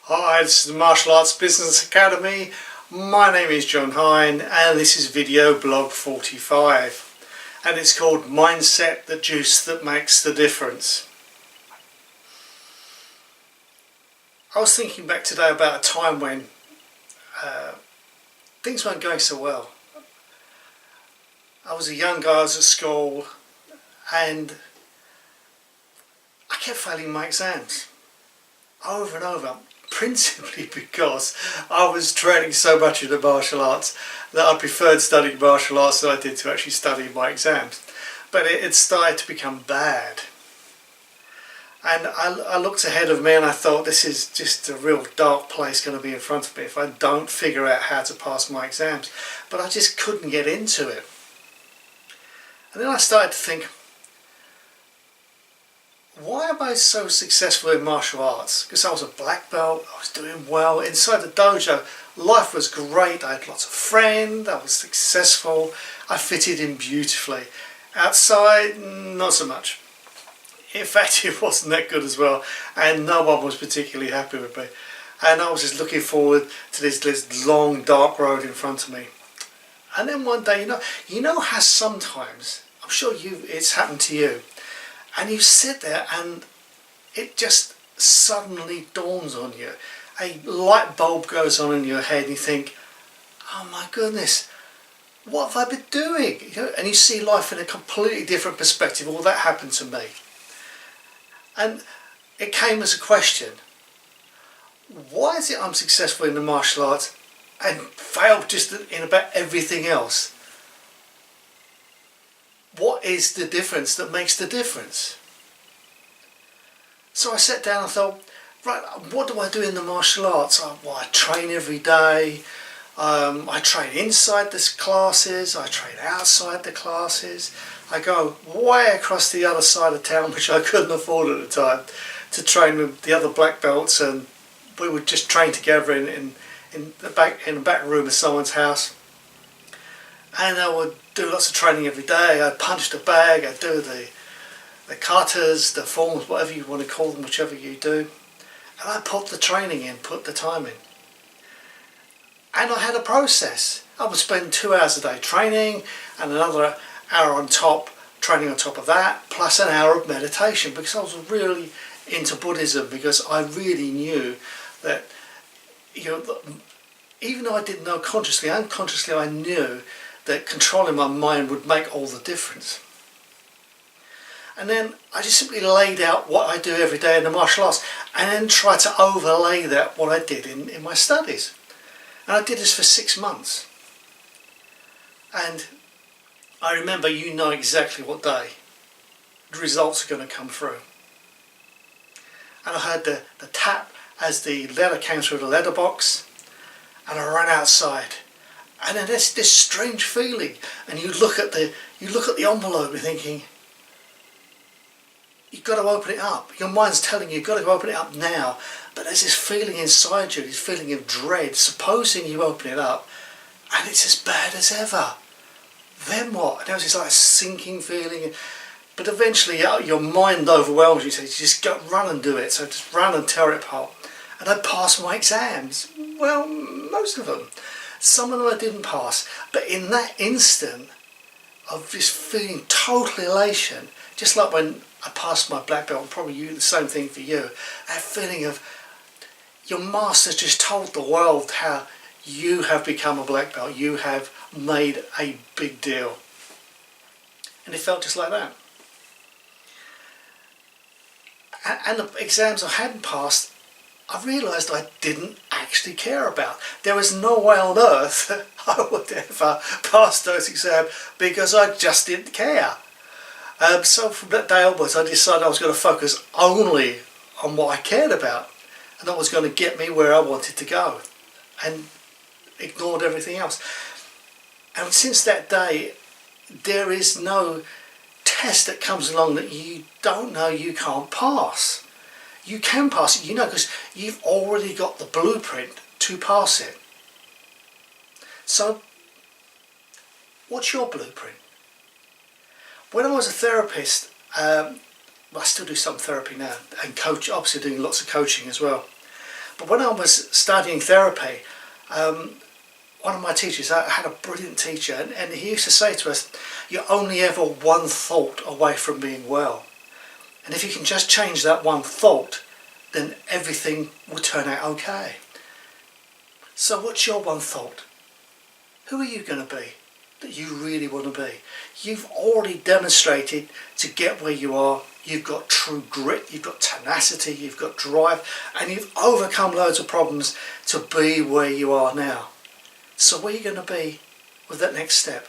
Hi, this is the Martial Arts Business Academy. My name is John Hine and this is video blog 45 and it's called Mindset, the Juice That Makes the Difference. I was thinking back today about a time when things weren't going so well. I was a young guy, I was at school and I kept failing my exams over and over. Principally because I was training so much in the martial arts that I preferred studying martial arts than I did to actually studying my exams. But it started to become bad. And I looked ahead of me and I thought, this is just a real dark place going to be in front of me if I don't figure out how to pass my exams. But I just couldn't get into it. And then I started to think, why am I so successful in martial arts? Because I was a black belt, I was doing well. Inside the dojo, life was great. I had lots of friends, I was successful, I fitted in beautifully. Outside, not so much. In fact, it wasn't that good as well, and no one was particularly happy with me. And I was just looking forward to this long, dark road in front of me. And then one day, you know how sometimes, I'm sure it's happened to you, and you sit there and it just suddenly dawns on you. A light bulb goes on in your head and you think, oh my goodness, what have I been doing? And you see life in a completely different perspective. Well, that happened to me. And it came as a question. Why is it I'm successful in the martial arts and fail just in about everything else? What is the difference that makes the difference? So I sat down and thought, right, what do I do in the martial arts? I train every day. I train inside the classes. I train outside the classes. I go way across the other side of town, which I couldn't afford at the time, to train with the other black belts, and we would just train together in the back room of someone's house. And I would do lots of training every day. I'd punch the bag, I'd do the katas, the forms, whatever you want to call them, whichever you do. And I put the training in, put the time in. And I had a process. I would spend 2 hours a day training and another hour on top, training on top of that, plus an hour of meditation, because I was really into Buddhism, because I really knew that, even though I didn't know consciously, unconsciously I knew that controlling my mind would make all the difference. And then I just simply laid out what I do every day in the martial arts and then tried to overlay that what I did in my studies. And I did this for 6 months. And I remember, you know exactly what day the results are going to come through. And I heard the tap as the letter came through the letterbox, and I ran outside. And then there's this strange feeling, and you look at the envelope, you're thinking, you've got to open it up. Your mind's telling you, you've got to open it up now. But there's this feeling inside you, this feeling of dread. Supposing you open it up, and it's as bad as ever. Then what? And there was this like sinking feeling. But eventually your mind overwhelms you, so you just go run and do it. So just run and tear it apart. And I passed my exams. Well, most of them. Some of them I didn't pass, but in that instant of just feeling total elation, just like when I passed my black belt, and probably the same thing for you, that feeling of your master just told the world how you have become a black belt, you have made a big deal. And it felt just like that. And the exams I hadn't passed, I realised I didn't actually care about. There was no way on earth that I would ever pass those exams because I just didn't care. So from that day onwards I decided I was going to focus only on what I cared about, and that was going to get me where I wanted to go, and ignored everything else. And since that day there is no test that comes along that you don't know you can't pass. You can pass it, because you've already got the blueprint to pass it. So, what's your blueprint? When I was a therapist, I still do some therapy now, and obviously doing lots of coaching as well. But when I was studying therapy, one of my teachers, I had a brilliant teacher, and he used to say to us, you're only ever one thought away from being well. And if you can just change that one thought, then everything will turn out okay. So what's your one thought? Who are you going to be that you really want to be? You've already demonstrated to get where you are. You've got true grit, you've got tenacity, you've got drive, and you've overcome loads of problems to be where you are now. So where are you going to be with that next step?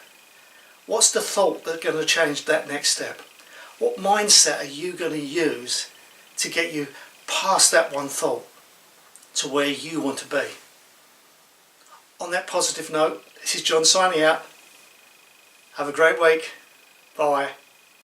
What's the thought that's going to change that next step? What mindset are you going to use to get you past that one thought to where you want to be? On that positive note, this is John signing out. Have a great week. Bye.